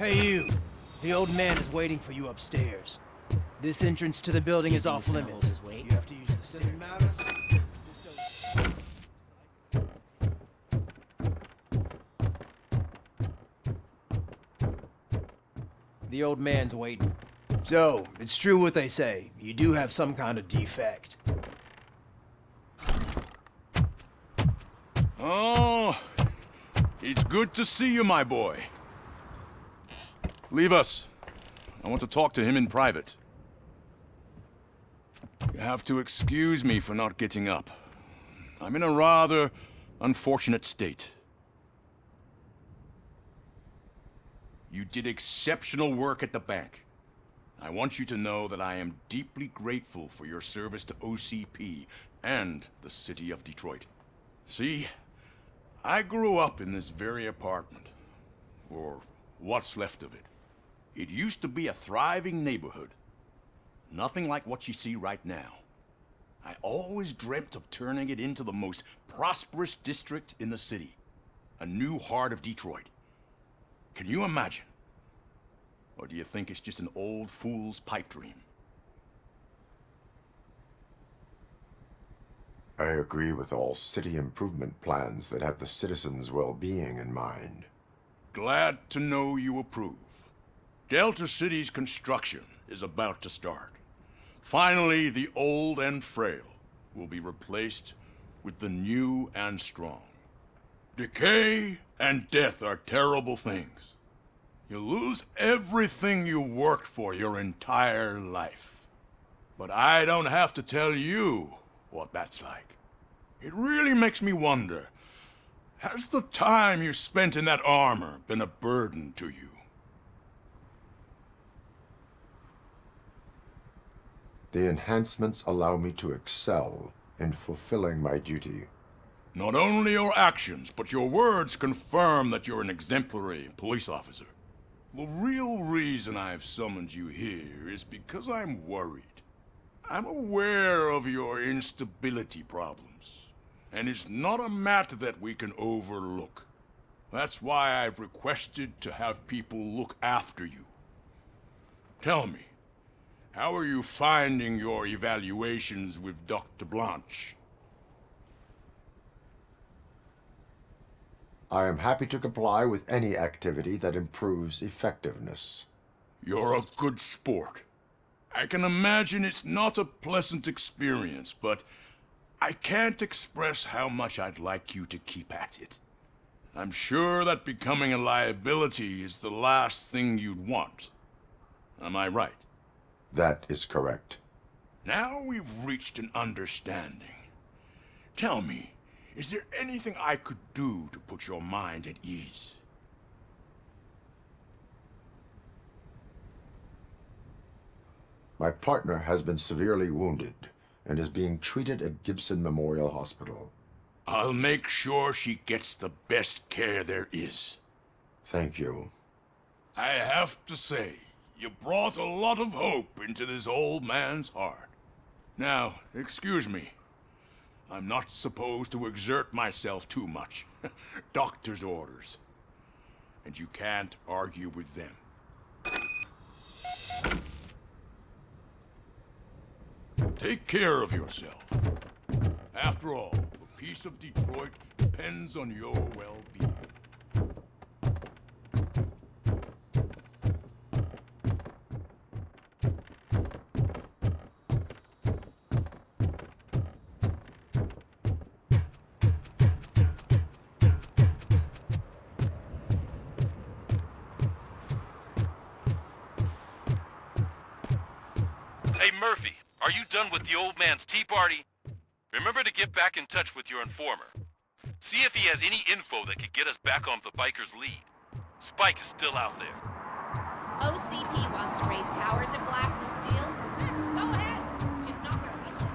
Hey you! The old man is waiting for you upstairs. This entrance to the building is off limits. You have to use the stairs. The old man's waiting. So, it's true what they say. You do have some kind of defect. Oh, it's good to see you, my boy. Leave us. I want to talk to him in private. You have to excuse me for not getting up. I'm in a rather unfortunate state. You did exceptional work at the bank. I want you to know that I am deeply grateful for your service to OCP and the city of Detroit. See, I grew up in this very apartment, or what's left of it. It used to be a thriving neighborhood. Nothing like what you see right now. I always dreamt of turning it into the most prosperous district in the city. A new heart of Detroit. Can you imagine? Or do you think it's just an old fool's pipe dream? I agree with all city improvement plans that have the citizens' well-being in mind. Glad to know you approve. Delta City's construction is about to start. Finally, the old and frail will be replaced with the new and strong. Decay and death are terrible things. You lose everything you worked for your entire life. But I don't have to tell you what that's like. It really makes me wonder, has the time you spent in that armor been a burden to you? The enhancements allow me to excel in fulfilling my duty. Not only your actions, but your words confirm that you're an exemplary police officer. The real reason I've summoned you here is because I'm worried. I'm aware of your instability problems, and it's not a matter that we can overlook. That's why I've requested to have people look after you. Tell me, how are you finding your evaluations with Dr. Blanche? I am happy to comply with any activity that improves effectiveness. You're a good sport. I can imagine it's not a pleasant experience, but I can't express how much I'd like you to keep at it. I'm sure that becoming a liability is the last thing you'd want. Am I right? That is correct. Now we've reached an understanding. Tell me, is there anything I could do to put your mind at ease? My partner has been severely wounded and is being treated at Gibson Memorial Hospital. I'll make sure she gets the best care there is. Thank you. I have to say, you brought a lot of hope into this old man's heart. Now, excuse me. I'm not supposed to exert myself too much. Doctor's orders. And you can't argue with them. Take care of yourself. After all, the peace of Detroit depends on your well-being. Hey Murphy, are you done with the old man's tea party? Remember to get back in touch with your informer. See if he has any info that could get us back on the biker's lead. Spike is still out there. OCP wants to raise towers of glass and steel. Go ahead. Just not where we live.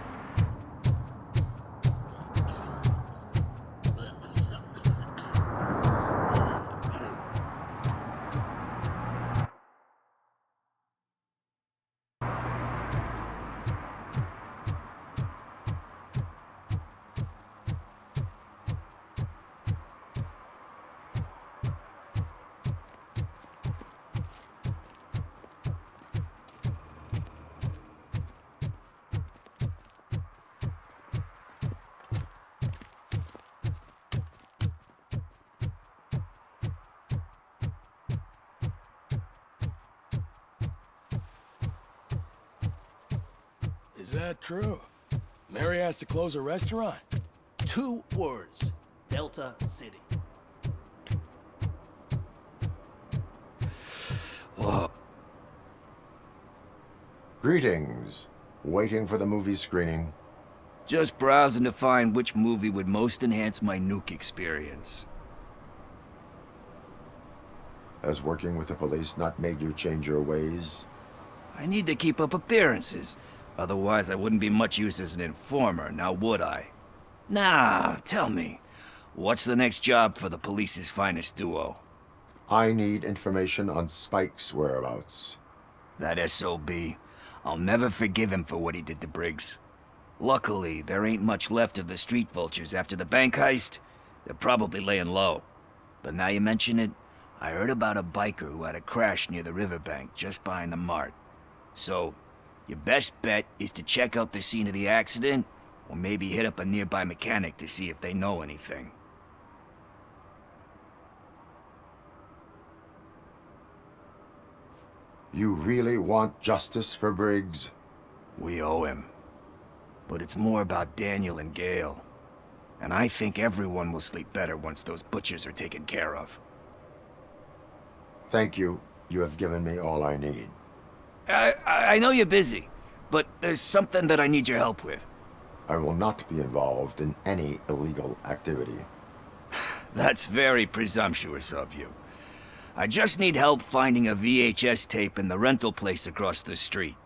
that true? Mary has to close her restaurant? 2 words. Delta City. Whoa. Greetings. Waiting for the movie screening. Just browsing to find which movie would most enhance my nuke experience. Has working with the police not made you change your ways? I need to keep up appearances. Otherwise, I wouldn't be much use as an informer, now would I? Nah, tell me. What's the next job for the police's finest duo? I need information on Spike's whereabouts. That SOB. I'll never forgive him for what he did to Briggs. Luckily, there ain't much left of the street vultures after the bank heist. They're probably laying low. But now you mention it, I heard about a biker who had a crash near the riverbank just behind the mart. So, your best bet is to check out the scene of the accident, or maybe hit up a nearby mechanic to see if they know anything. You really want justice for Briggs? We owe him. But it's more about Daniel and Gale. And I think everyone will sleep better once those butchers are taken care of. Thank you. You have given me all I need. I know you're busy, but there's something that I need your help with. I will not be involved in any illegal activity. That's very presumptuous of you. I just need help finding a VHS tape in the rental place across the street.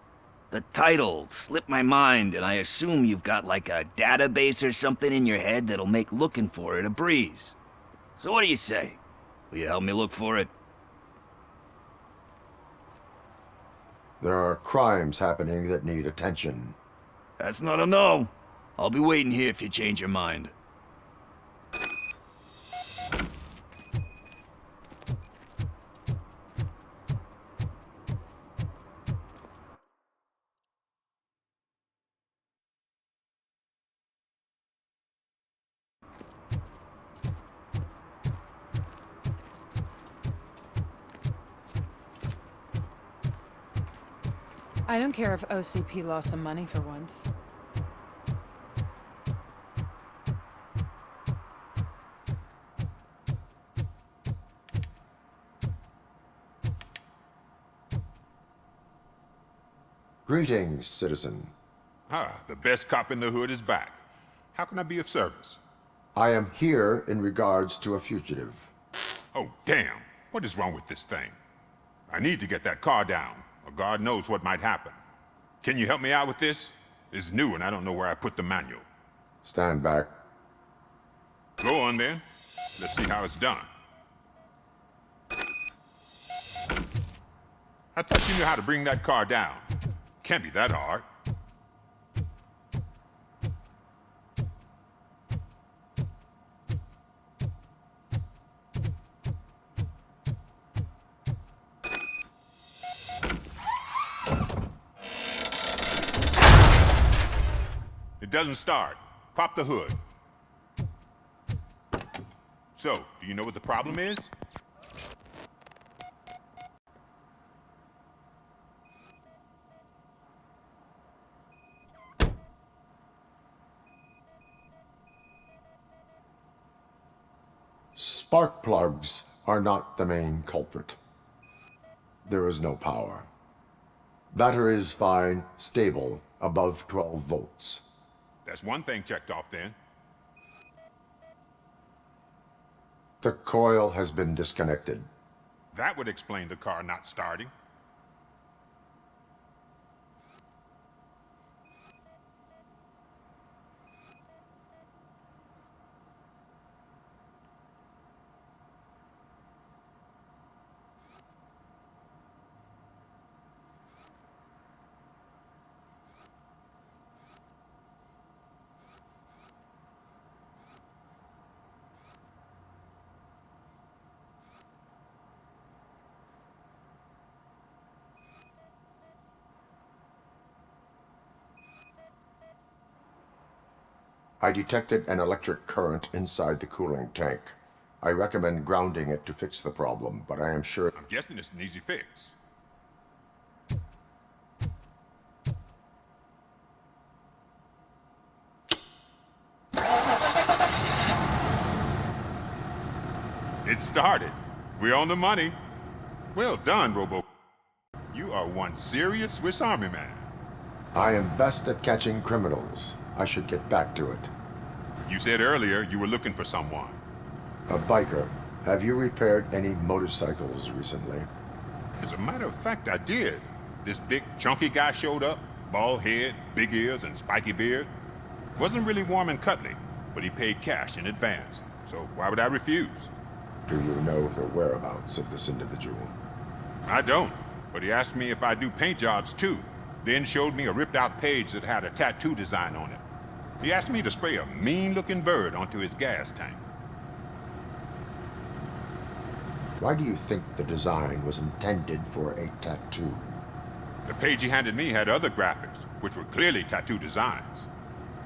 The title slipped my mind, and I assume you've got like a database or something in your head that'll make looking for it a breeze. So what do you say? Will you help me look for it? There are crimes happening that need attention. That's not a no. I'll be waiting here if you change your mind. I don't care if OCP lost some money for once. Greetings, citizen. Ah, the best cop in the hood is back. How can I be of service? I am here in regards to a fugitive. Oh, damn. What is wrong with this thing? I need to get that car down, or God knows what might happen. Can you help me out with this? It's new and I don't know where I put the manual. Stand back. Go on then. Let's see how it's done. I thought you knew how to bring that car down. Can't be that hard. It doesn't start. Pop the hood. So, do you know what the problem is? Spark plugs are not the main culprit. There is no power. Battery is fine, stable, above 12 volts. That's one thing checked off then. The coil has been disconnected. That would explain the car not starting. I detected an electric current inside the cooling tank. I recommend grounding it to fix the problem, but I am sure... I'm guessing it's an easy fix. It started. We're on the money. Well done, Robo. You are one serious Swiss Army man. I am best at catching criminals. I should get back to it. You said earlier you were looking for someone. A biker. Have you repaired any motorcycles recently? As a matter of fact, I did. This big, chunky guy showed up. Bald head, big ears, and spiky beard. Wasn't really warm and cuddly, but he paid cash in advance. So why would I refuse? Do you know the whereabouts of this individual? I don't, but he asked me if I do paint jobs too. Then showed me a ripped-out page that had a tattoo design on it. He asked me to spray a mean-looking bird onto his gas tank. Why do you think the design was intended for a tattoo? The page he handed me had other graphics, which were clearly tattoo designs.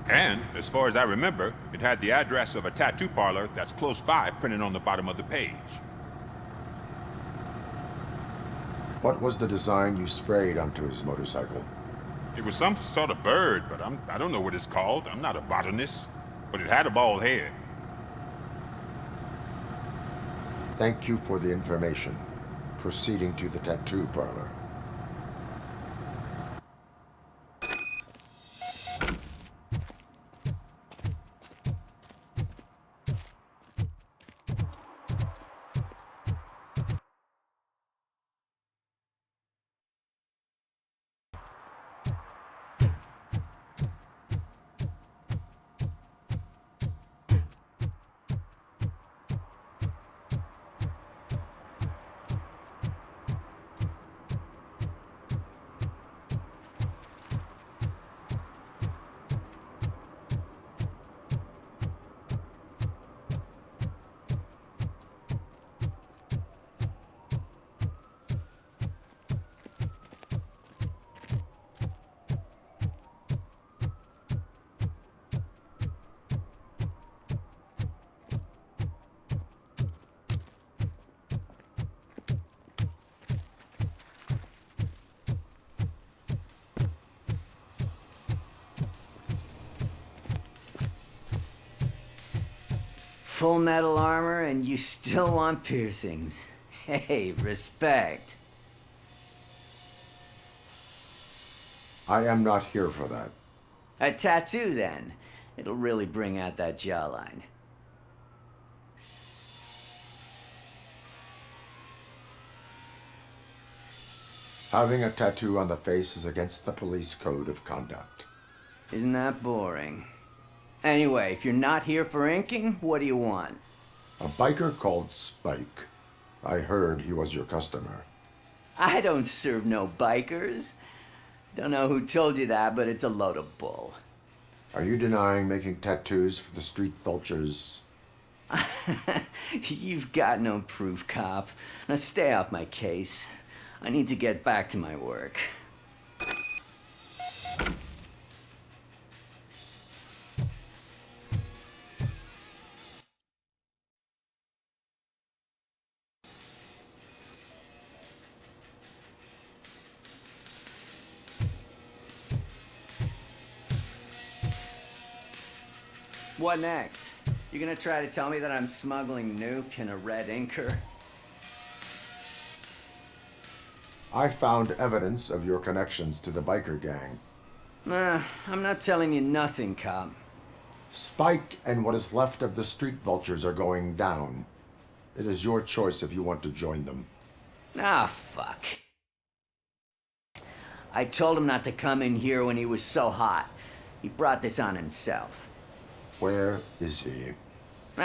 And, as far as I remember, it had the address of a tattoo parlor that's close by printed on the bottom of the page. What was the design you sprayed onto his motorcycle? It was some sort of bird, but I don't know what it's called. I'm not a botanist. But it had a bald head. Thank you for the information. Proceeding to the tattoo parlor. Full metal armor and you still want piercings. Hey, respect. I am not here for that. A tattoo, then. It'll really bring out that jawline. Having a tattoo on the face is against the police code of conduct. Isn't that boring? Anyway, if you're not here for inking, what do you want? A biker called Spike. I heard he was your customer. I don't serve no bikers. Don't know who told you that, but it's a load of bull. Are you denying making tattoos for the street vultures? You've got no proof, cop. Now stay off my case. I need to get back to my work. What next? You gonna try to tell me that I'm smuggling nuke in a red inker? I found evidence of your connections to the biker gang. Nah, I'm not telling you nothing, cop. Spike and what is left of the street vultures are going down. It is your choice if you want to join them. Ah, fuck. I told him not to come in here when he was so hot. He brought this on himself. Where is he?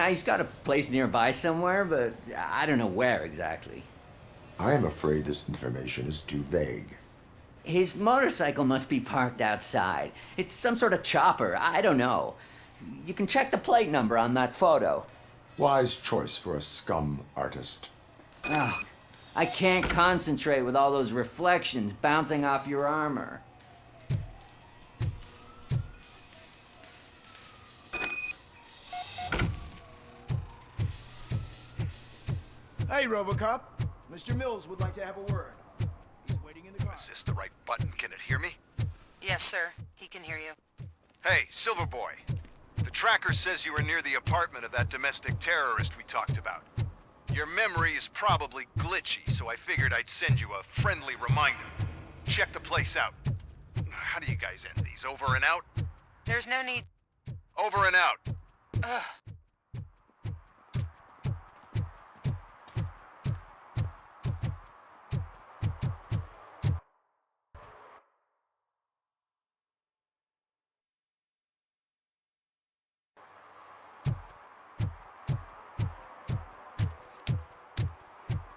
He's got a place nearby somewhere, but I don't know where exactly. I am afraid this information is too vague. His motorcycle must be parked outside. It's some sort of chopper. I don't know. You can check the plate number on that photo. Wise choice for a scum artist. Oh, I can't concentrate with all those reflections bouncing off your armor. Hey, RoboCop. Mr. Mills would like to have a word. He's waiting in the car. Is this the right button? Can it hear me? Yes, sir. He can hear you. Hey, Silver Boy. The tracker says you were near the apartment of that domestic terrorist we talked about. Your memory is probably glitchy, so I figured I'd send you a friendly reminder. Check the place out. How do you guys end these? Over and out? There's no need. Over and out. Ugh.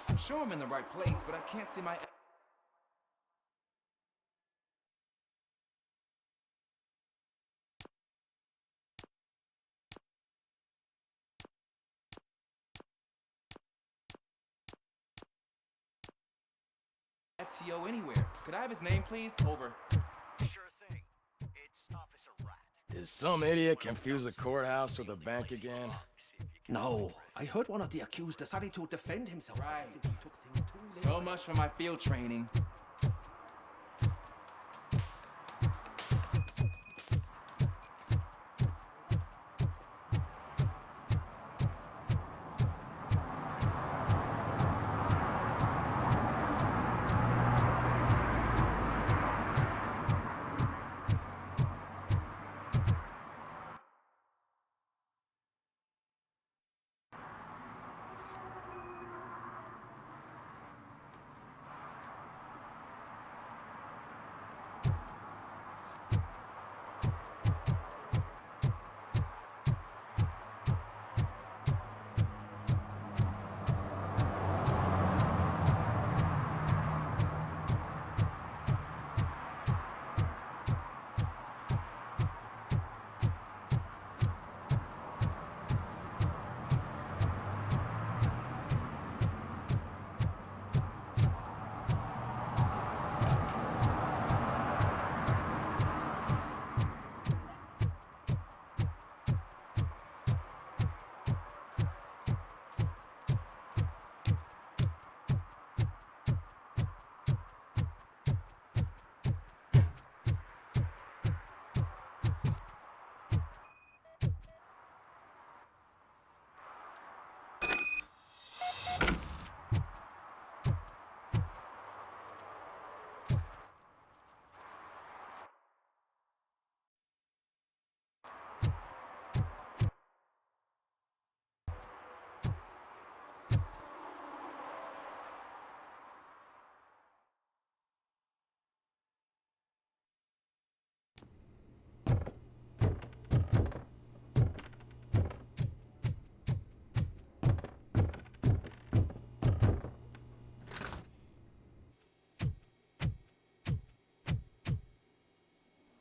I'm sure I'm in the right place, but I can't see my... FTO anywhere. Could I have his name, please? Over. Sure thing. It's Officer Rat. Did some idiot confuse the courthouse with a bank again? No, I heard one of the accused decided to defend himself. Right. I think he took things too late. So much for my field training.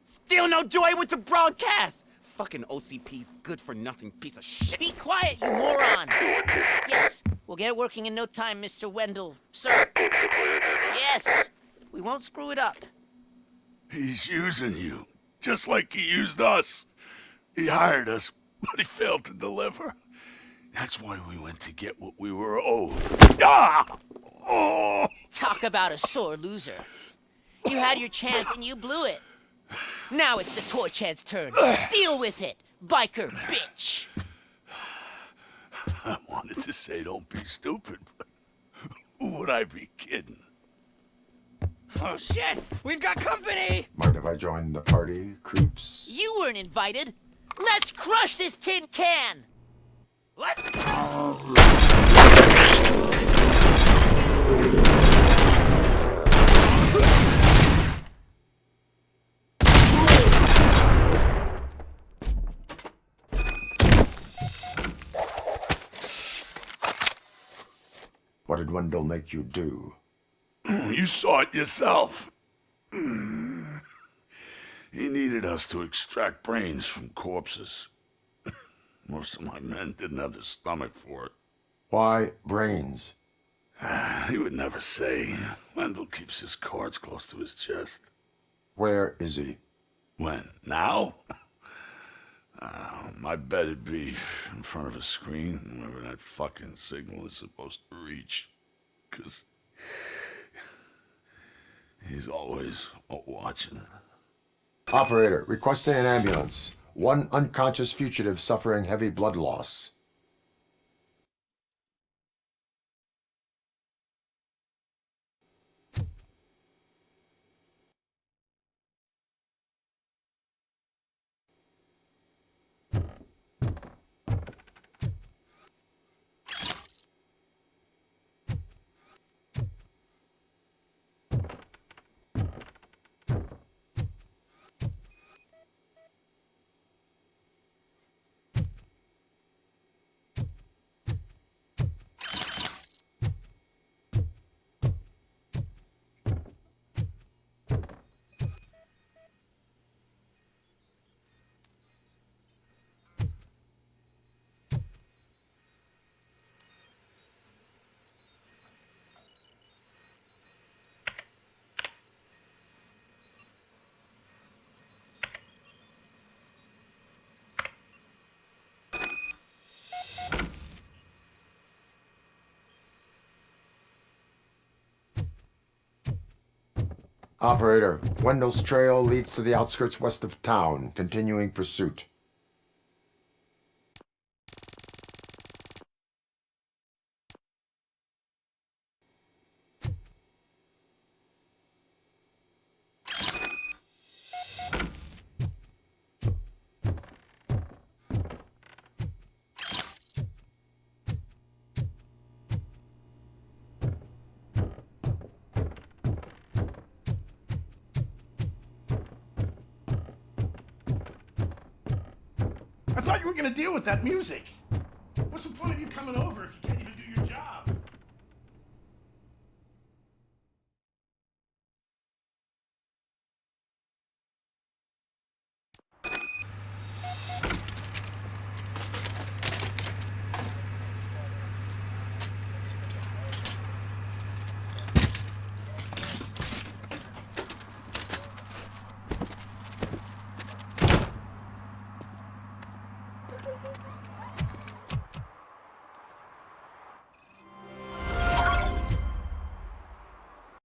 Still no joy with the broadcast! Fucking OCP's good-for-nothing piece of shit. Be quiet, you moron! Yes, we'll get working in no time, Mr. Wendell. Sir. Yes, we won't screw it up. He's using you, just like he used us. He hired us, but he failed to deliver. That's why we went to get what we were owed. Ah! Oh! Talk about a sore loser. You had your chance and you blew it. Now it's the toy chance turn. Deal with it, biker bitch. I wanted to say don't be stupid, but who would I be kidding? Oh shit! We've got company! Mind if I join the party, creeps? You weren't invited. Let's crush this tin can! Let's What did Wendell make you do? You saw it yourself. He needed us to extract brains from corpses. Most of my men didn't have the stomach for it. Why brains? He would never say. Wendell keeps his cards close to his chest. Where is he? When? Now? My bet it'd be in front of a screen, wherever that fucking signal is supposed to reach. 'Cause he's always watching. Operator, requesting an ambulance. One unconscious fugitive suffering heavy blood loss. Operator, Wendell's trail leads to the outskirts west of town. Continuing pursuit. I thought you were gonna deal with that music. What's the point of you coming over if you can't